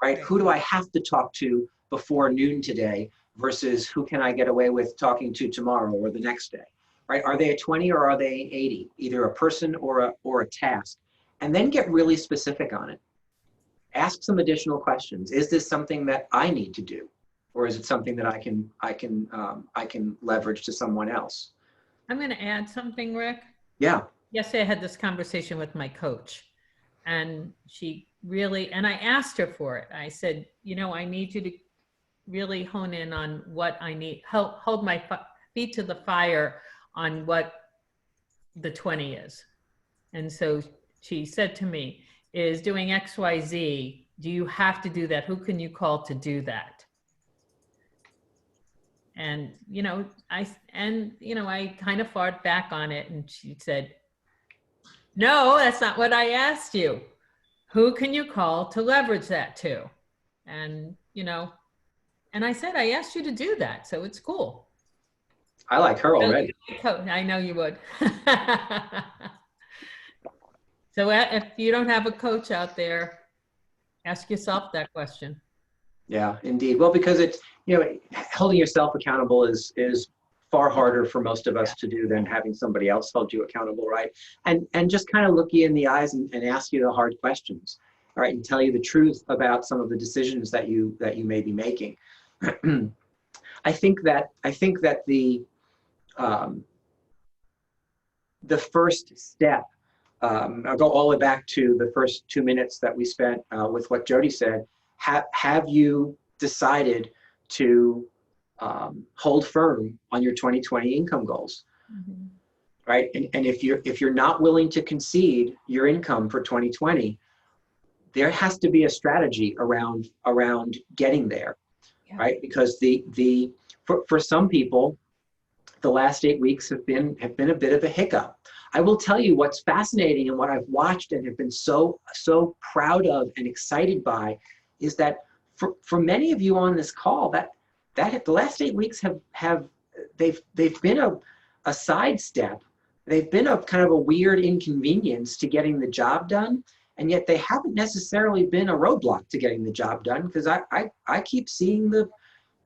right? Who do I have to talk to before noon today versus who can I get away with talking to tomorrow or the next day, right? Are they a 20 or are they 80? Either a person or a task. And then get really specific on it. ask some additional questions. Is this something that I need to do? Or is it something that I can leverage to someone else? I'm going to add something, Rick. Yeah. Yesterday I had this conversation with my coach, and she really, and I asked her for it. I said, you know, I need you to really hone in on what I need, hold my feet to the fire on what the 20 is. And so she said to me, is doing XYZ, do you have to do that? Who can you call to do that? And, you know, I kind of fought back on it, and she said, no, that's not what I asked you. Who can you call to leverage that to? And, you know, and I said, I asked you to do that, so it's cool. I like her already. I know you would. So if you don't have a coach out there, ask yourself that question. Yeah, indeed. Well, because it's, you know, holding yourself accountable is far harder for most of us to do than having somebody else hold you accountable, right? And just kind of look you in the eyes and ask you the hard questions, all right, and tell you the truth about some of the decisions that you may be making. I think that the first step, I'll go all the way back to the first 2 minutes that we spent with what Jody said. Have you decided to hold firm on your 2020 income goals? Mm-hmm. Right? And if you're not willing to concede your income for 2020, there has to be a strategy around getting there, yeah. Right? Because for some people, the last 8 weeks have been a bit of a hiccup. I will tell you what's fascinating and what I've watched and have been so proud of and excited by is that for many of you on this call, that the last 8 weeks they've been a sidestep. They've been a kind of a weird inconvenience to getting the job done, and yet they haven't necessarily been a roadblock to getting the job done, because I keep seeing the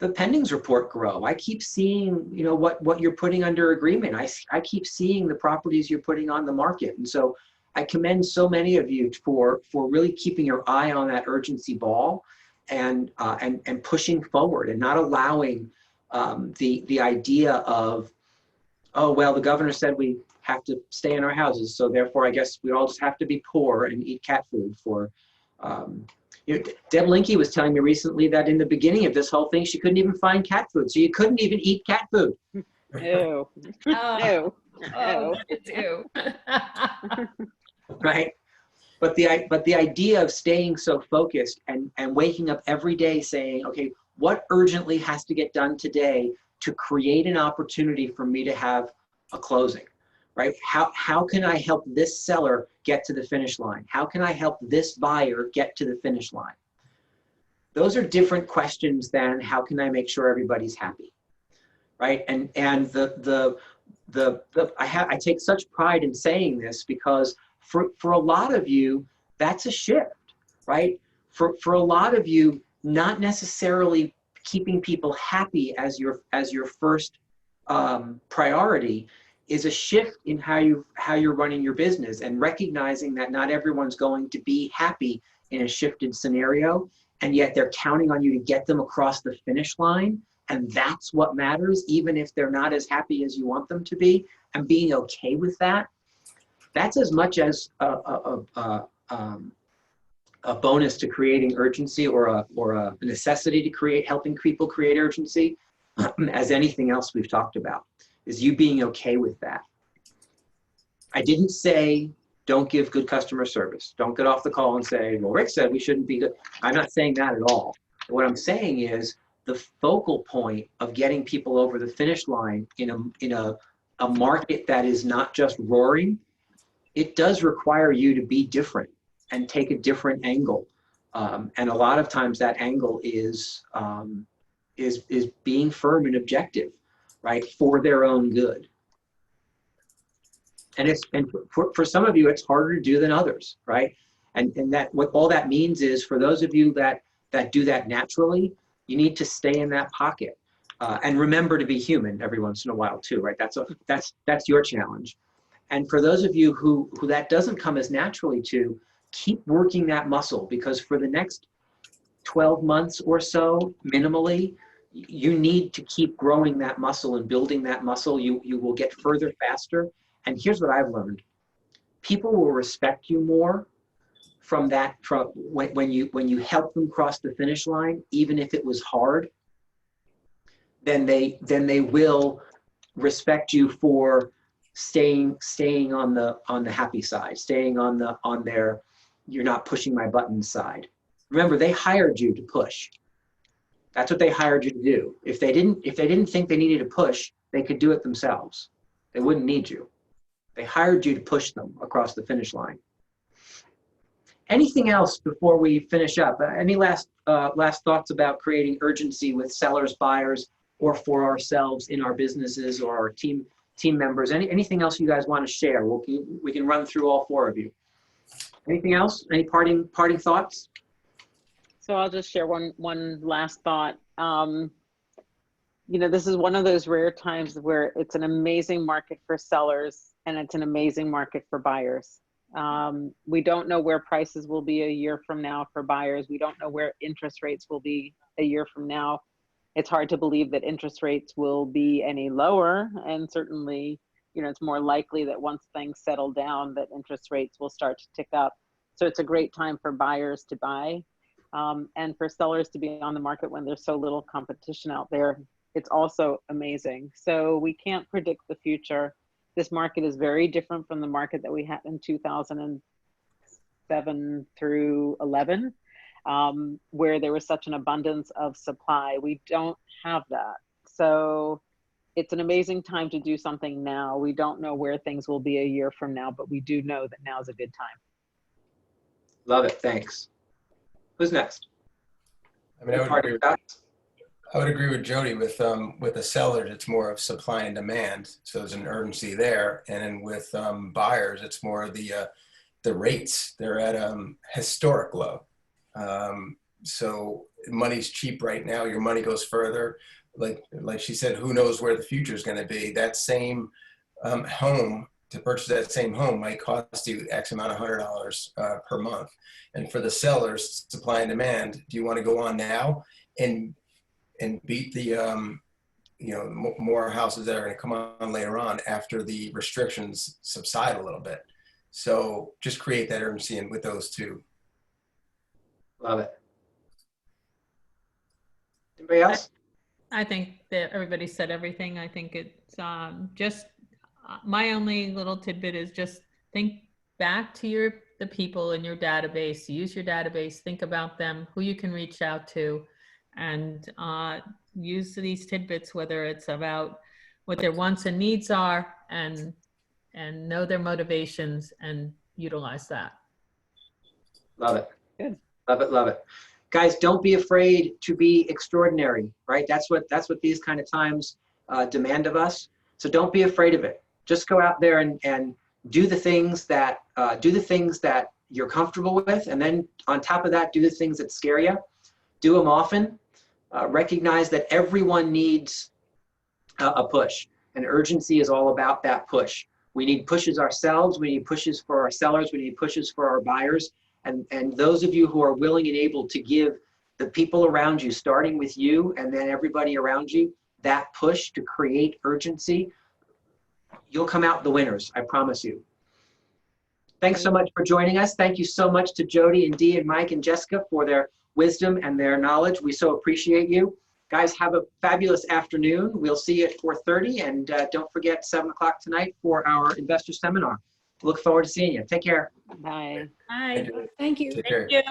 pendings report grow. I keep seeing, you know, what you're putting under agreement. I keep seeing the properties you're putting on the market. And so I commend so many of you for really keeping your eye on that urgency ball and pushing forward and not allowing the idea of, oh, well, the governor said we have to stay in our houses, so therefore I guess we all just have to be poor and eat cat food for, you know, Deb Linke was telling me recently that in the beginning of this whole thing, she couldn't even find cat food. So you couldn't even eat cat food. Ew. Oh, Ew. Right? But the idea of staying so focused and waking up every day saying, okay, what urgently has to get done today to create an opportunity for me to have a closing? Right? How can I help this seller get to the finish line? How can I help this buyer get to the finish line? Those are different questions than how can I make sure everybody's happy, right? And I take such pride in saying this because for a lot of you, that's a shift, right? For a lot of you, not necessarily keeping people happy as your first priority is a shift in how you're running your business, and recognizing that not everyone's going to be happy in a shifted scenario, and yet they're counting on you to get them across the finish line, and that's what matters, even if they're not as happy as you want them to be, and being okay with that. That's as much as a bonus to creating urgency or a necessity to helping people create urgency as anything else we've talked about. Is you being okay with that. I didn't say don't give good customer service. Don't get off the call and say, well, Rick said we shouldn't be good. I'm not saying that at all. What I'm saying is the focal point of getting people over the finish line in a market that is not just roaring, it does require you to be different and take a different angle. And a lot of times that angle is being firm and objective, right, for their own good. And for some of you, it's harder to do than others, right? And that what all that means is for those of you that do that naturally, you need to stay in that pocket and remember to be human every once in a while too, right? That's your challenge. And for those of you who that doesn't come as naturally to keep working that muscle, because for the next 12 months or so, minimally, you need to keep growing that muscle and building that muscle. You will get further faster. And here's what I've learned. People will respect you more from when you help them cross the finish line, even if it was hard, then they will respect you for staying on the happy side, staying on their you're not pushing my buttons side. Remember, they hired you to push. That's what they hired you to do. If they didn't think they needed to push, they could do it themselves. They wouldn't need you. They hired you to push them across the finish line. Anything else before we finish up? Any last thoughts about creating urgency with sellers, buyers, or for ourselves in our businesses or our team members? Anything else you guys want to share? We can run through all four of you. Anything else? Any parting thoughts? So I'll just share one last thought. This is one of those rare times where it's an amazing market for sellers and it's an amazing market for buyers. We don't know where prices will be a year from now for buyers. We don't know where interest rates will be a year from now. It's hard to believe that interest rates will be any lower. And certainly, it's more likely that once things settle down, that interest rates will start to tick up. So it's a great time for buyers to buy. And for sellers to be on the market when there's so little competition out there, it's also amazing. So we can't predict the future. This market is very different from the market that we had in 2007 through 11, where there was such an abundance of supply. We don't have that. So it's an amazing time to do something now. We don't know where things will be a year from now, but we do know that now is a good time. Love it. Thanks. Who's next? I mean, I would agree with Jody. With the sellers, it's more of supply and demand, so there's an urgency there. And then with buyers, it's more of the rates. They're at historic low. So money's cheap right now. Your money goes further. Like she said, who knows where the future is going to be? That same home, to purchase that same home might cost you X amount of $100 per month. And for the sellers, supply and demand, do you want to go on now and beat the more houses that are going to come on later on after the restrictions subside a little bit? So just create that urgency with those two. Love it. Anybody else? I think that everybody said everything. I think it's just my only little tidbit is just think back to the people in your database. Use your database. Think about them, who you can reach out to, and use these tidbits, whether it's about what their wants and needs are, and know their motivations and utilize that. Love it. Good. Love it. Love it. Guys, don't be afraid to be extraordinary, right? That's what these kind of times demand of us. So don't be afraid of it. Just go out there and do the things that you're comfortable with, and then on top of that, do the things that scare you. Do them often. Recognize that everyone needs a push, and urgency is all about that push. We need pushes ourselves. We need pushes for our sellers. We need pushes for our buyers. And those of you who are willing and able to give the people around you, starting with you and then everybody around you, that push to create urgency, you'll come out the winners, I promise you. Thanks so much for joining us. Thank you so much to Jody and Dee and Mike and Jessica for their wisdom and their knowledge. We so appreciate you. Guys, have a fabulous afternoon. We'll see you at 4:30, and don't forget 7 o'clock tonight for our investor seminar. Look forward to seeing you. Take care. Bye. Hi. Thank you. Thank you.